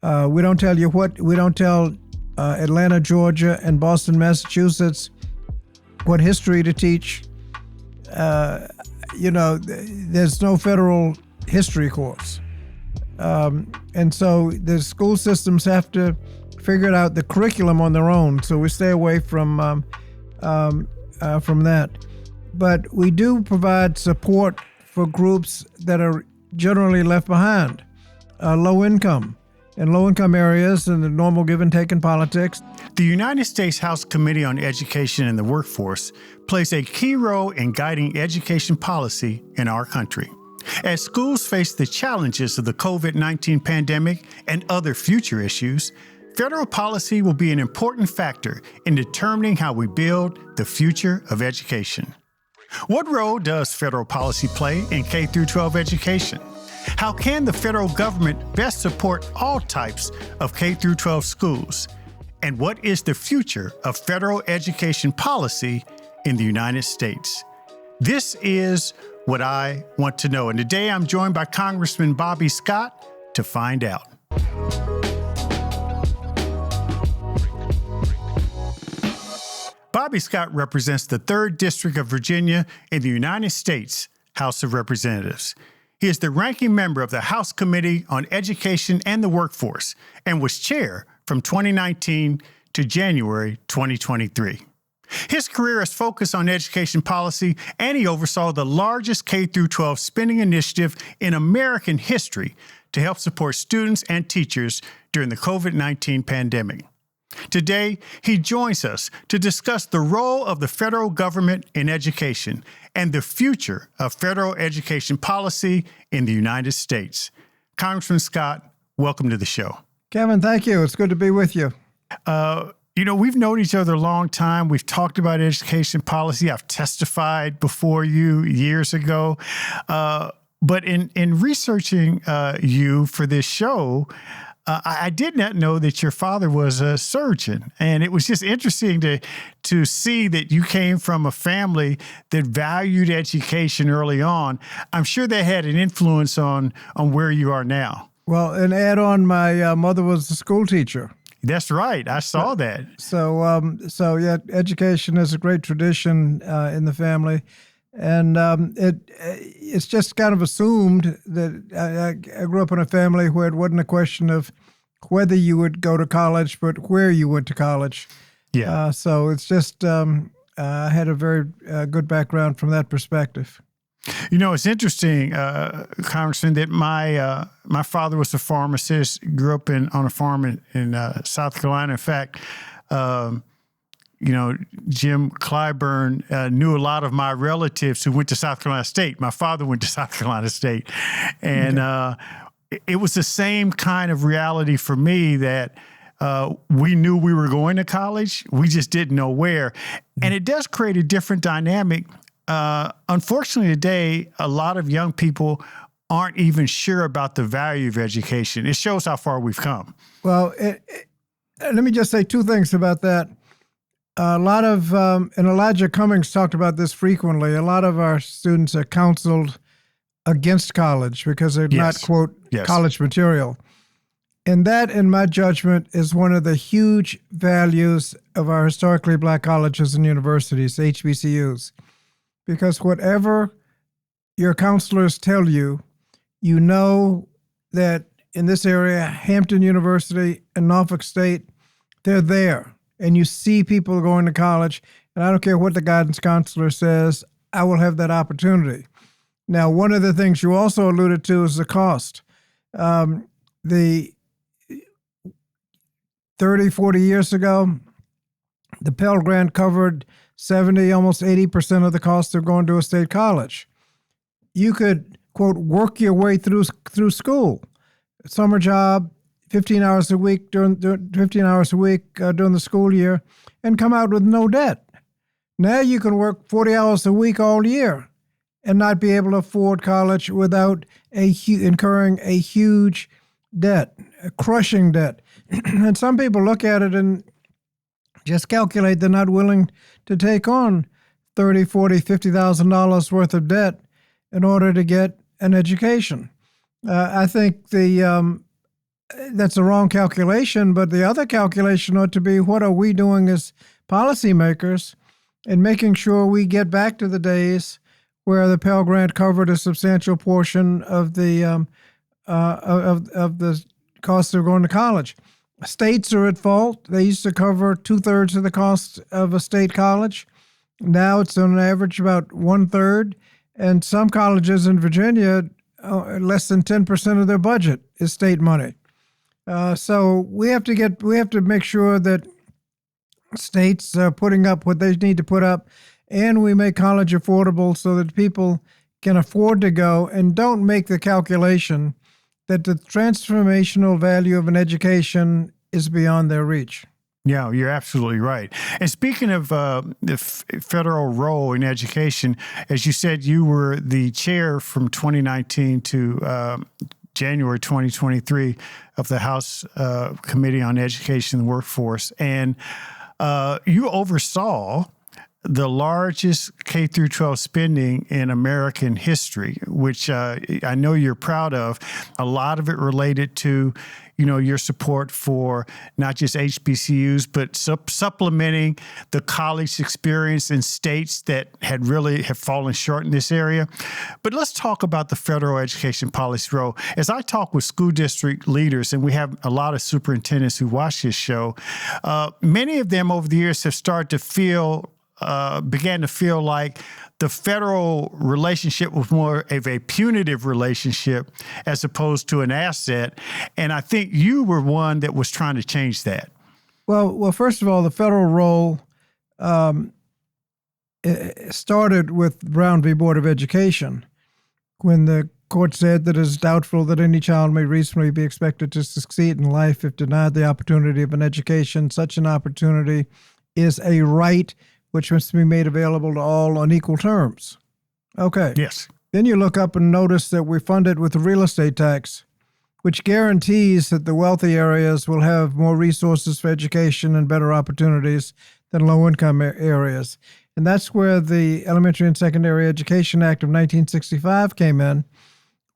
We don't tell you what. We don't tell Atlanta, Georgia, and Boston, Massachusetts what history to teach. There's no federal history course. And so the school systems have to figure out the curriculum on their own. So we stay away from that. But we do provide support for groups that are generally left behind, low income, in low-income areas and the normal give and take in politics. The United States House Committee on Education and the Workforce plays a key role in guiding education policy in our country. As schools face the challenges of the COVID-19 pandemic and other future issues, federal policy will be an important factor in determining how we build the future of education. What role does federal policy play in K-12 education? How can the federal government best support all types of K-12 schools? And what is the future of federal education policy in the United States? This is what I want to know. And today I'm joined by Congressman Bobby Scott to find out. Bobby Scott represents the 3rd District of Virginia in the United States House of Representatives. He is the ranking member of the House Committee on Education and the Workforce and was chair from 2019 to January 2023. His career is focused on education policy, and he oversaw the largest K-12 spending initiative in American history to help support students and teachers during the COVID-19 pandemic. Today, he joins us to discuss the role of the federal government in education and the future of federal education policy in the United States. Congressman Scott, welcome to the show. Kevin, thank you. It's good to be with you. We've known each other a long time. We've talked about education policy. I've testified before you years ago. But in researching you for this show, I did not know that your father was a surgeon, and it was just interesting to see that you came from a family that valued education early on. I'm sure that had an influence on where you are now. Well, and add on, my mother was a school teacher. That's right. I saw that. So yeah, education is a great tradition in the family. And it's just kind of assumed that I grew up in a family where it wasn't a question of whether you would go to college, but where you went to college. Yeah. So it's just I had a very good background from that perspective. You know, it's interesting, Congressman, that my father was a pharmacist, grew up on a farm in South Carolina. In fact, Jim Clyburn knew a lot of my relatives who went to South Carolina State. My father went to South Carolina State. And it was the same kind of reality for me that we knew we were going to college. We just didn't know where. And it does create a different dynamic. Unfortunately, today, a lot of young people aren't even sure about the value of education. It shows how far we've come. Well, let me just say two things about that. A lot of, and Elijah Cummings talked about this frequently, a lot of our students are counseled against college because they're not, quote, college material. And that, in my judgment, is one of the huge values of our historically black colleges and universities, HBCUs. Because whatever your counselors tell you, you know that in this area, Hampton University and Norfolk State, they're there. And you see people going to college, and I don't care what the guidance counselor says, I will have that opportunity. Now, one of the things you also alluded to is the cost. The 30, 40 years ago, the Pell Grant covered 70, almost 80% of the cost of going to a state college. You could, quote, work your way through school. Summer job, 15 hours a week during the school year, and come out with no debt. Now you can work 40 hours a week all year and not be able to afford college without incurring a huge debt, a crushing debt. And some people look at it and just calculate they're not willing to take on $30,000, $40,000, $50,000 worth of debt in order to get an education. I think the that's a wrong calculation. But the other calculation ought to be, what are we doing as policymakers in making sure we get back to the days where the Pell Grant covered a substantial portion of the of the cost of going to college. States are at fault. They used to cover 2/3 of the cost of a state college. Now it's on average about 1/3. And some colleges in Virginia, less than 10% of their budget is state money. So we have to make sure that states are putting up what they need to put up, and we make college affordable so that people can afford to go, and don't make the calculation that the transformational value of an education is beyond their reach. Yeah, you're absolutely right. And speaking of the federal role in education, as you said, you were the chair from 2019 to January 2023 of the House Committee on Education and the Workforce, and you oversaw the largest K through 12 spending in American history, which I know you're proud of. A lot of it related to, your support for not just HBCUs, but supplementing the college experience in states that have fallen short in this area. But let's talk about the federal education policy role. As I talk with school district leaders, and we have a lot of superintendents who watch this show, many of them over the years have started to began to feel like the federal relationship was more of a punitive relationship as opposed to an asset. And I think you were one that was trying to change that. Well, first of all, the federal role it started with Brown v. Board of Education, when the court said that it is doubtful that any child may reasonably be expected to succeed in life if denied the opportunity of an education. Such an opportunity is a right which must be made available to all on equal terms. Okay. Yes. Then you look up and notice that we fund it with the real estate tax, which guarantees that the wealthy areas will have more resources for education and better opportunities than low-income areas. And that's where the Elementary and Secondary Education Act of 1965 came in.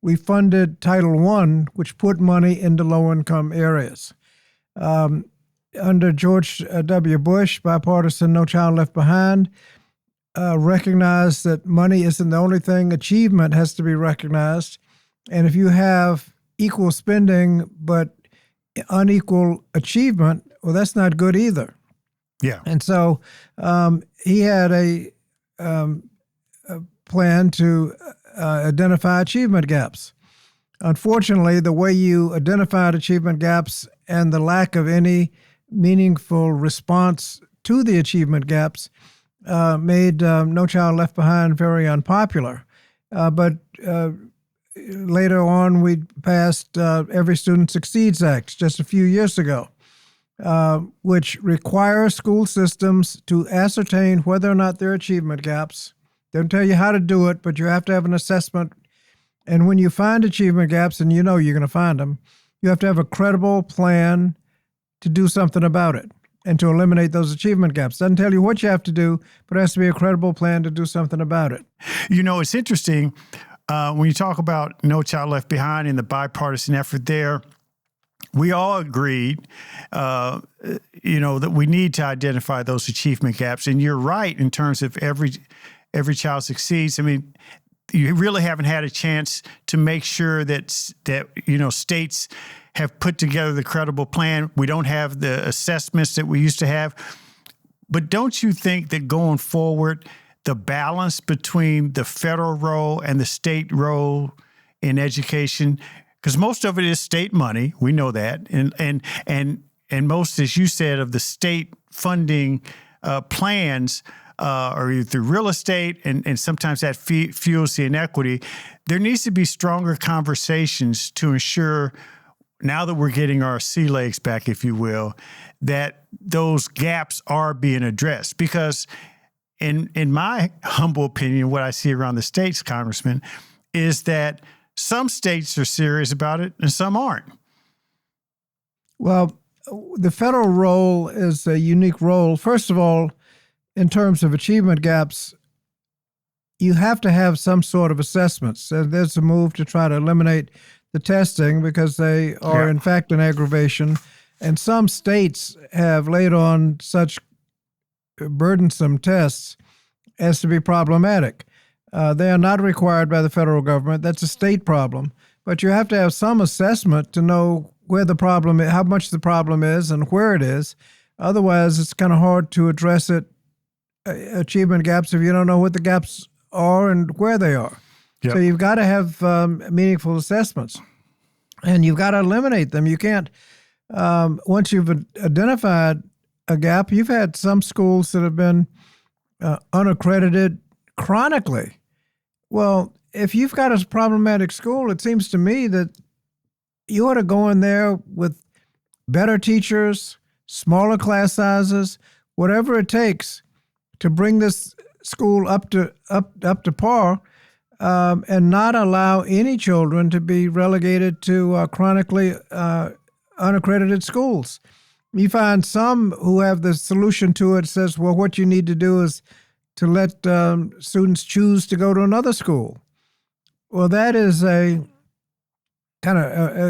We funded Title I, which put money into low-income areas. Under George W. Bush, bipartisan No Child Left Behind recognized that money isn't the only thing. Achievement has to be recognized. And if you have equal spending but unequal achievement, well, that's not good either. Yeah. And so he had a plan to identify achievement gaps. Unfortunately, the way you identified achievement gaps and the lack of any meaningful response to the achievement gaps made No Child Left Behind very unpopular. But later on, we passed Every Student Succeeds Act just a few years ago, which requires school systems to ascertain whether or not there are achievement gaps. They don't tell you how to do it, but you have to have an assessment. And when you find achievement gaps, and you're going to find them, you have to have a credible plan to do something about it and to eliminate those achievement gaps. Doesn't tell you what you have to do, but it has to be a credible plan to do something about it. It's interesting when you talk about No Child Left Behind and the bipartisan effort there. We all agreed, that we need to identify those achievement gaps. And you're right in terms of every child succeeds. I mean, you really haven't had a chance to make sure that states have put together the credible plan. We don't have the assessments that we used to have. But don't you think that going forward, the balance between the federal role and the state role in education, because most of it is state money, we know that, and most, as you said, of the state funding plans are either through real estate, and sometimes that fuels the inequity. There needs to be stronger conversations to ensure, now that we're getting our sea legs back, if you will, that those gaps are being addressed. Because in my humble opinion, what I see around the states, Congressman, is that some states are serious about it and some aren't. Well, the federal role is a unique role. First of all, in terms of achievement gaps, you have to have some sort of assessments. So there's a move to try to eliminate the testing because they are, in fact, an aggravation. And some states have laid on such burdensome tests as to be problematic. They are not required by the federal government. That's a state problem. But you have to have some assessment to know where the problem is, how much the problem is, and where it is. Otherwise, it's kind of hard to address achievement gaps if you don't know what the gaps are and where they are. Yep. So you've got to have meaningful assessments, and you've got to eliminate them. You can't, once you've identified a gap, you've had some schools that have been unaccredited chronically. Well, if you've got a problematic school, it seems to me that you ought to go in there with better teachers, smaller class sizes, whatever it takes to bring this school up to par, and not allow any children to be relegated to chronically unaccredited schools. You find some who have the solution to it says, well, what you need to do is to let students choose to go to another school. Well, that is a kind of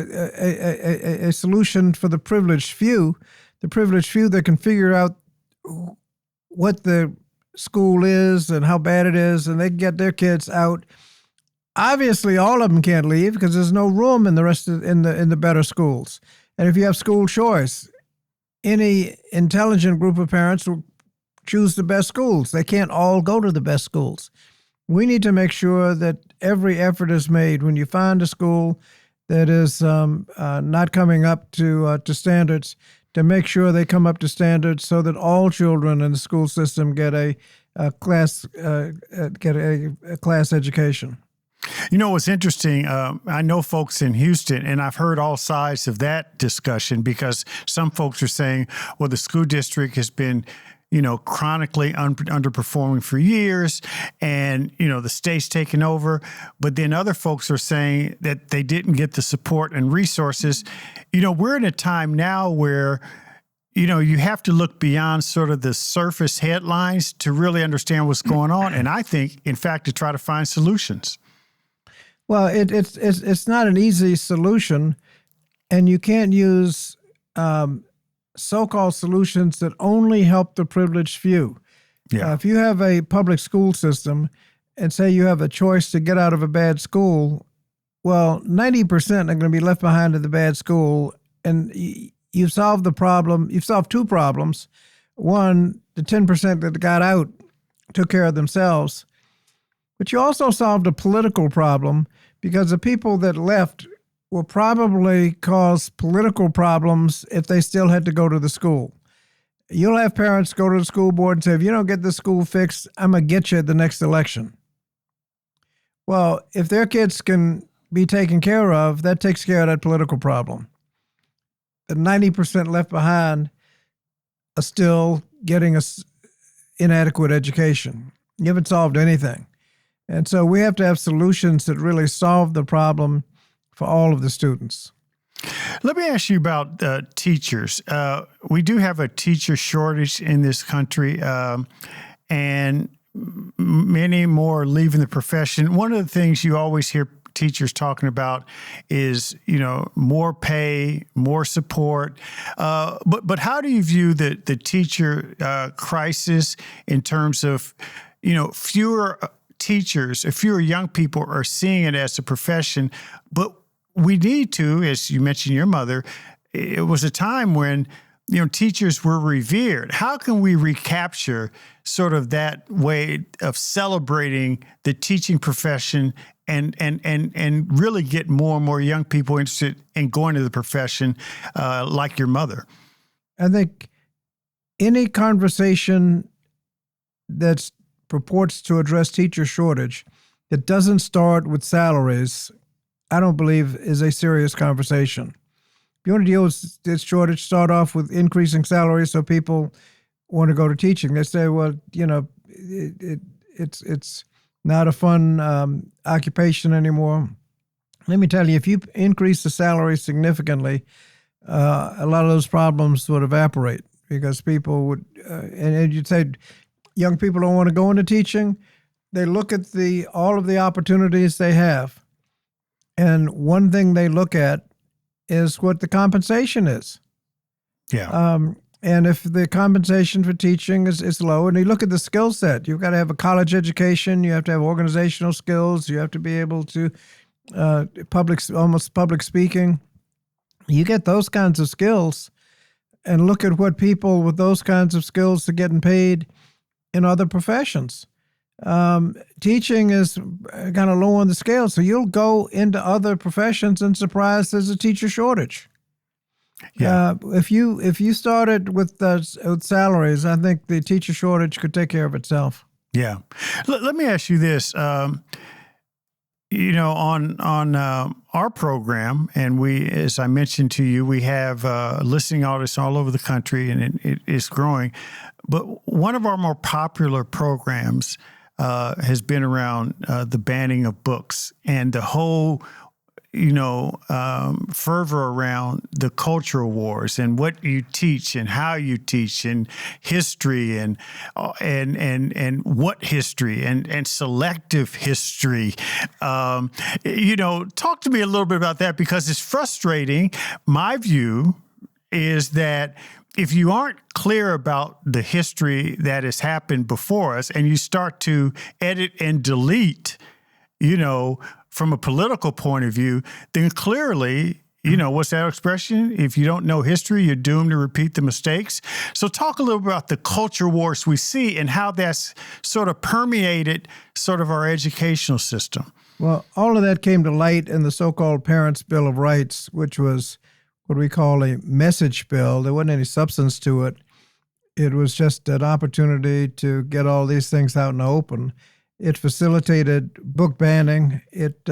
a solution for the privileged few that can figure out what the school is and how bad it is, and they can get their kids out. Obviously, all of them can't leave because there's no room in the rest of in the better schools. And if you have school choice, any intelligent group of parents will choose the best schools. They can't all go to the best schools. We need to make sure that every effort is made when you find a school that is not coming up to standards, to make sure they come up to standards so that all children in the school system get a class education. You know, what's interesting, I know folks in Houston, and I've heard all sides of that discussion because some folks are saying, well, the school district has been, chronically underperforming for years, and, the state's taken over. But then other folks are saying that they didn't get the support and resources. We're in a time now where, you have to look beyond sort of the surface headlines to really understand what's going on. And I think, in fact, to try to find solutions. Well, it's not an easy solution, and you can't use so-called solutions that only help the privileged few. Yeah. If you have a public school system and say you have a choice to get out of a bad school, well, 90% are going to be left behind in the bad school, and you've solved the problem. You've solved two problems. One, the 10% that got out took care of themselves. But you also solved a political problem because the people that left will probably cause political problems if they still had to go to the school. You'll have parents go to the school board and say, if you don't get the school fixed, I'm going to get you at the next election. Well, if their kids can be taken care of, that takes care of that political problem. The 90% left behind are still getting an inadequate education. You haven't solved anything. And so we have to have solutions that really solve the problem for all of the students. Let me ask you about teachers. We do have a teacher shortage in this country, and many more are leaving the profession. One of the things you always hear teachers talking about is, more pay, more support. But how do you view the teacher crisis in terms of, fewer teachers, fewer young people are seeing it as a profession, but we need to, as you mentioned your mother, it was a time when, teachers were revered. How can we recapture sort of that way of celebrating the teaching profession and really get more and more young people interested in going to the profession like your mother? I think any conversation that purports to address teacher shortage that doesn't start with salaries, I don't believe is a serious conversation. If you want to deal with this shortage, start off with increasing salaries so people want to go to teaching. They say, well, it's not a fun occupation anymore. Let me tell you, if you increase the salary significantly, a lot of those problems would evaporate because people would, and you'd say, young people don't want to go into teaching. They look at all of the opportunities they have. And one thing they look at is what the compensation is. Yeah. And if the compensation for teaching is low, and you look at the skill set, you've got to have a college education, you have to have organizational skills, you have to be able to public speaking. You get those kinds of skills, and look at what people with those kinds of skills are getting paid in other professions. Teaching is kind of low on the scale, so you'll go into other professions and surprise there's a teacher shortage. Yeah. If you started with salaries, I think the teacher shortage could take care of itself. Yeah. Let me ask you this. On our program, and we, as I mentioned to you, we have listening artists all over the country, and it is growing. But one of our more popular programs has been around the banning of books and the whole fervor around the cultural wars and what you teach and how you teach and history and what history and selective history. Talk to me a little bit about that, because it's frustrating. My view is that if you aren't clear about the history that has happened before us and you start to edit and delete, from a political point of view, then clearly, what's that expression? If you don't know history, you're doomed to repeat the mistakes. So talk a little bit about the culture wars we see and how that's sort of permeated sort of our educational system. Well, all of that came to light in the so-called Parents' Bill of Rights, which was what we call a message bill. There wasn't any substance to it. It was just an opportunity to get all these things out in the open. It facilitated book banning. It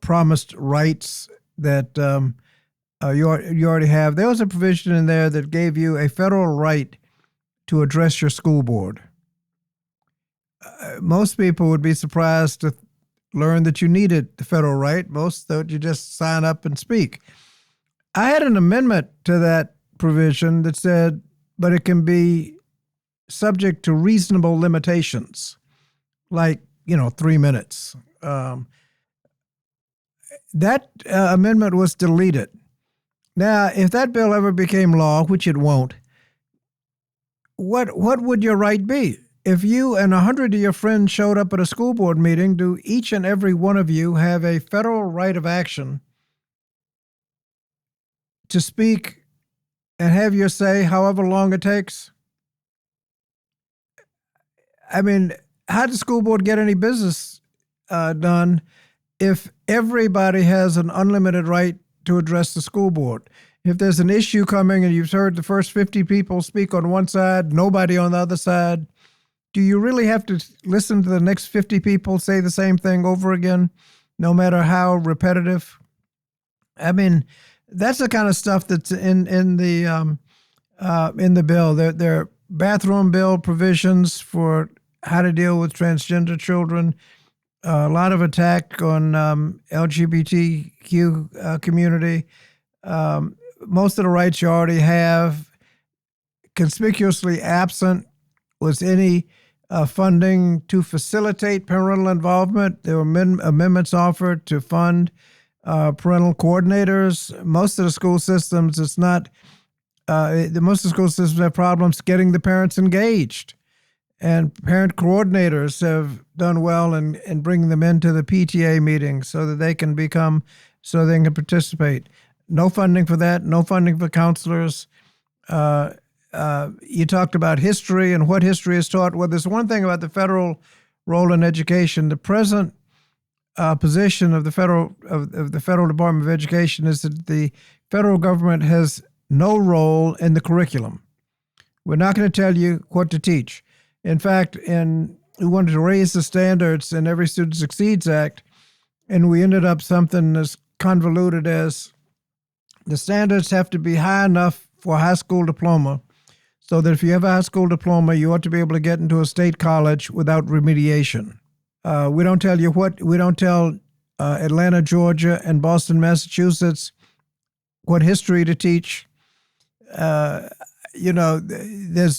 promised rights that you already have. There was a provision in there that gave you a federal right to address your school board. Most people would be surprised to learn that you needed the federal right. Most thought you just sign up and speak. I had an amendment to that provision that said, but it can be subject to reasonable limitations, like, 3 minutes. That amendment was deleted. Now, if that bill ever became law, which it won't, what would your right be? If you and 100 of your friends showed up at a school board meeting, do each and every one of you have a federal right of action to speak and have your say however long it takes? I mean, how does the school board get any business done if everybody has an unlimited right to address the school board? If there's an issue coming and you've heard the first 50 people speak on one side, nobody on the other side, do you really have to listen to the next 50 people say the same thing over again, no matter how repetitive? I mean, that's the kind of stuff that's in the bill. There are bathroom bill provisions for how to deal with transgender children. A lot of attack on LGBTQ community. Most of the rights you already have. Conspicuously absent was any funding to facilitate parental involvement. There were amendments offered to fund parental coordinators. Most of the school systems, most of the school systems have problems getting the parents engaged. And parent coordinators have done well in bringing them into the PTA meetings so that they can participate. No funding for that, no funding for counselors. You talked about history and what history is taught. Well, there's one thing about the federal role in education. The present position of the federal Department of Education is that the federal government has no role in the curriculum. We're not going to tell you what to teach. In fact, we wanted to raise the standards in Every Student Succeeds Act, and we ended up something as convoluted as the standards have to be high enough for a high school diploma, so that if you have a high school diploma, you ought to be able to get into a state college without remediation. We don't tell Atlanta, Georgia, and Boston, Massachusetts what history to teach. There's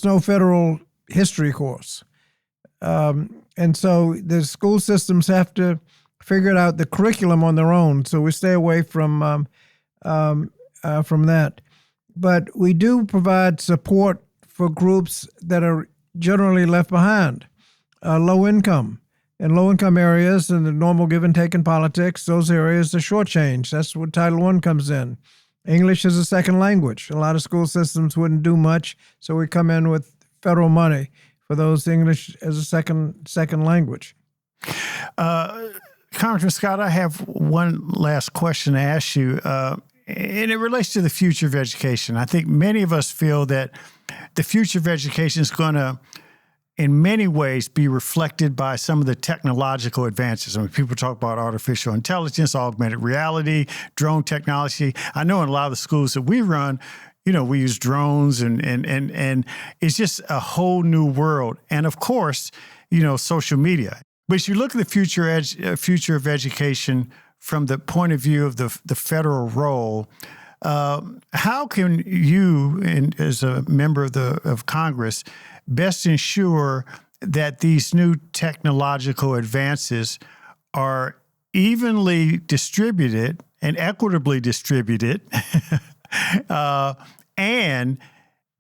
no federal history course. And so the school systems have to figured out the curriculum on their own. So we stay away from that. But we do provide support for groups that are generally left behind, low income. In low income areas and the normal give and take in politics, those areas are shortchanged. That's what Title I comes in. English is a second language. A lot of school systems wouldn't do much, so we come in with federal money for those English as a second language. Congressman Scott, I have one last question to ask you, and it relates to the future of education. I think many of us feel that the future of education is going to, in many ways, be reflected by some of the technological advances. I mean, people talk about artificial intelligence, augmented reality, drone technology. I know in a lot of the schools that we run, we use drones and it's just a whole new world. And of course, social media. But as you look at the future of education from the point of view of the federal role, how can you, as a member of Congress, best ensure that these new technological advances are evenly distributed and equitably distributed, and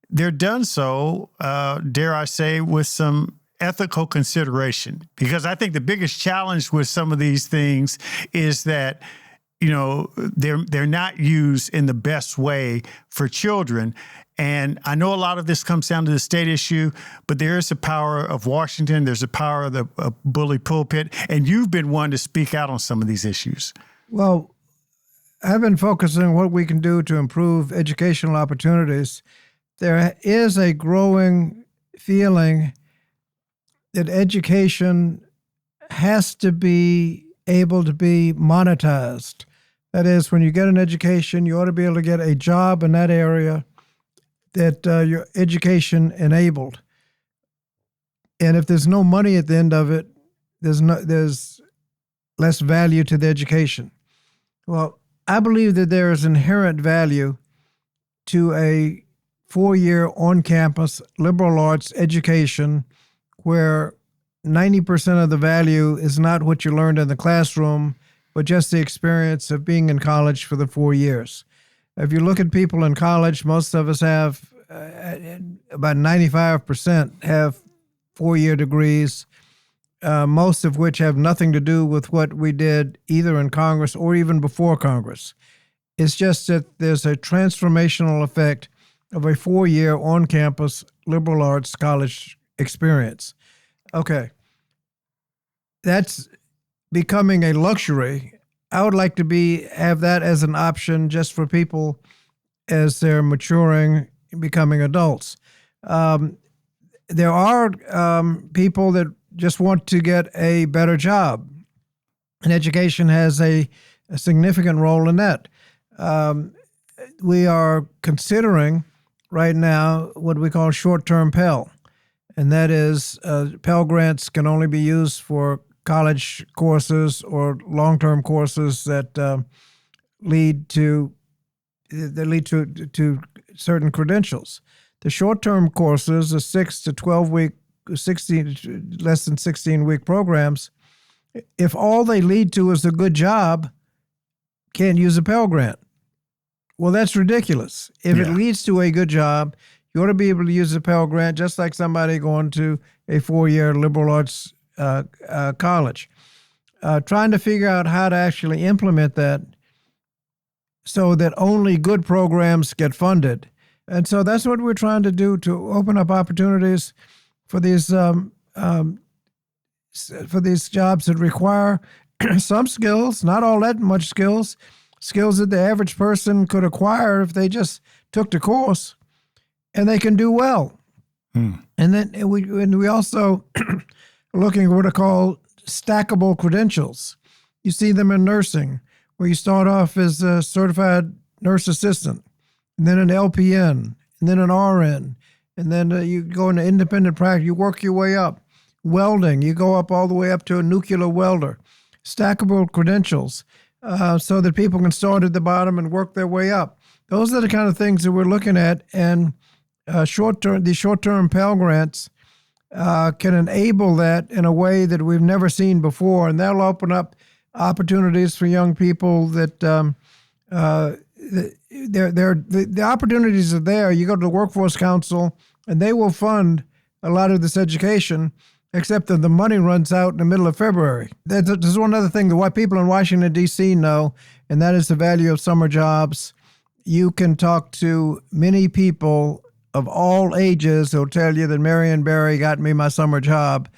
they're done so, dare I say, with some ethical consideration? Because I think the biggest challenge with some of these things is that they're not used in the best way for children. And I know a lot of this comes down to the state issue, but there is the power of Washington. There's the power of the bully pulpit. And you've been one to speak out on some of these issues. Well, I've been focusing on what we can do to improve educational opportunities. There is a growing feeling that education has to be able to be monetized. That is, when you get an education, you ought to be able to get a job in that area that your education enabled. And if there's no money at the end of it, there's less value to the education. Well, I believe that there is inherent value to a 4-year on-campus liberal arts education where 90% of the value is not what you learned in the classroom, but just the experience of being in college for the 4 years. If you look at people in college, most of us have, about 95% have 4-year degrees, most of which have nothing to do with what we did either in Congress or even before Congress. It's just that there's a transformational effect of a 4-year on-campus liberal arts college experience. Okay. That's becoming a luxury. I would like to have that as an option just for people as they're maturing, becoming adults. There are people that just want to get a better job, and education has a significant role in that. We are considering right now what we call short-term Pell, and that is Pell Grants can only be used for college courses or long-term courses that lead to certain credentials. The short-term courses, the 6 to 12-week, less than 16-week programs, if all they lead to is a good job, can't use a Pell Grant. Well, that's ridiculous. If it leads to a good job, you ought to be able to use a Pell Grant just like somebody going to a 4-year liberal arts college. Trying to figure out how to actually implement that so that only good programs get funded. And so that's what we're trying to do to open up opportunities for these jobs that require some skills, not all that much skills that the average person could acquire if they just took the course, and they can do well. And then we also are looking at what are called stackable credentials. You see them in nursing, where you start off as a certified nurse assistant, and then an LPN, and then an RN, and then you go into independent practice. You work your way up. Welding, you go up all the way up to a nuclear welder. Stackable credentials, so that people can start at the bottom and work their way up. Those are the kind of things that we're looking at, and these short-term Pell Grants can enable that in a way that we've never seen before, and that'll open up opportunities for young people that the opportunities are there. You go to the Workforce Council, and they will fund a lot of this education, except that the money runs out in the middle of February. There's one other thing that what people in Washington, D.C. know, and that is the value of summer jobs. You can talk to many people of all ages who'll tell you that Marion Barry got me my summer job,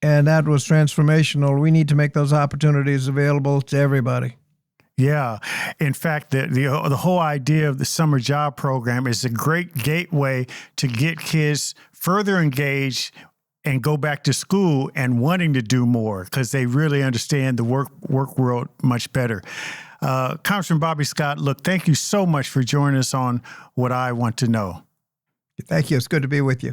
and that was transformational. We need to make those opportunities available to everybody. Yeah. In fact, the whole idea of the summer job program is a great gateway to get kids further engaged and go back to school and wanting to do more because they really understand the work world much better. Congressman Bobby Scott, look, thank you so much for joining us on What I Want to Know. Thank you. It's good to be with you.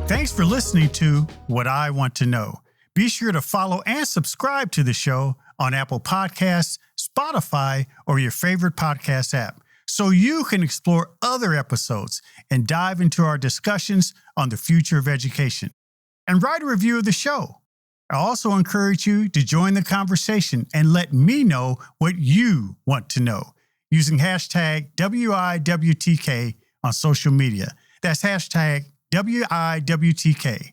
Thanks for listening to What I Want to Know. Be sure to follow and subscribe to the show on Apple Podcasts, Spotify, or your favorite podcast app so you can explore other episodes and dive into our discussions on the future of education. And write a review of the show. I also encourage you to join the conversation and let me know what you want to know using hashtag WIWTK on social media. That's hashtag WIWTK.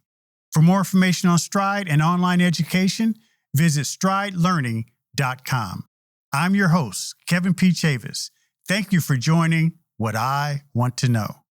For more information on Stride and online education, visit stridelearning.com. I'm your host, Kevin P. Chavous. Thank you for joining What I Want to Know.